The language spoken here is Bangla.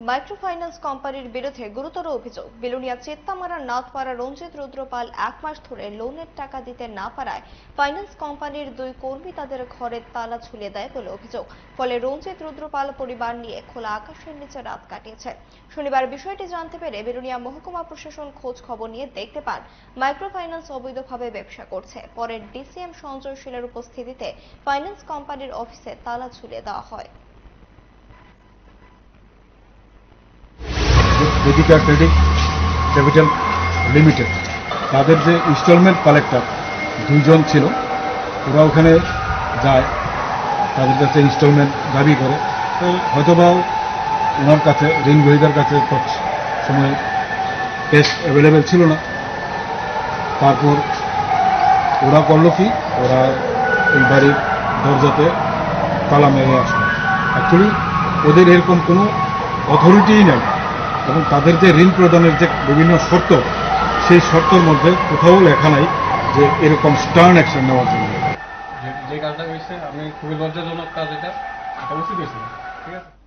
মাইক্রোফাইন্যান্স কোম্পানির বিরুদ্ধে গুরুতর অভিযোগ। বিলোনিয়া চেত্তামারা নাথপাড়া রঞ্জিত রুদ্রপাল 1 মাস ধরে লোনের টাকা দিতে না পারায় ফাইন্যান্স কোম্পানির 2 কর্মী তাদের ঘরের তালা ঝুলিয়ে দেয় বলে অভিযোগ। ফলে রঞ্জিত রুদ্রপাল পরিবার নিয়ে খোলা আকাশের নিচে রাত কাটিয়েছে। শনিবার বিষয়টি জানতে পেরে বিলোনিয়া মহকুমা প্রশাসন খোঁজ খবর নিয়ে দেখতে পান মাইক্রোফাইন্যান্স অবৈধভাবে ব্যবসা করছে। পরে ডিসিএম সঞ্জয় শীলের উপস্থিতিতে ফাইন্যান্স কোম্পানির অফিসে তালা ঝুলিয়ে দেওয়া হয়। বেদিকা ক্রেডিট ক্যাপিটাল লিমিটেড তাদের যে ইনস্টলমেন্ট কালেক্টর 2 জন ছিল, ওরা ওখানে যায়, তাদের কাছে ইনস্টলমেন্ট দাবি করে। তো হয়তোবা ওনার কাছে ঋণ গ্রহীতার কাছে সময় ক্যাশ অ্যাভেলেবেল ছিল না। তারপর ওরা করলো কি, ওরা এই বাড়ির দরজাতে তালা মেরে আসলো। অ্যাকচুয়ালি ওদের এরকম কোনো অথরিটিই নেই, এবং তাদের যে ঋণ প্রদানের যে বিভিন্ন শর্ত, সেই শর্তের মধ্যে কোথাও লেখা নাই যে এরকম স্টার্ন অ্যাকশন নেওয়ার জন্য। যে কাজটা হয়েছে আমি খুবই লজ্জাজনক কাজ, এটা উচিত হয়েছে। ঠিক আছে।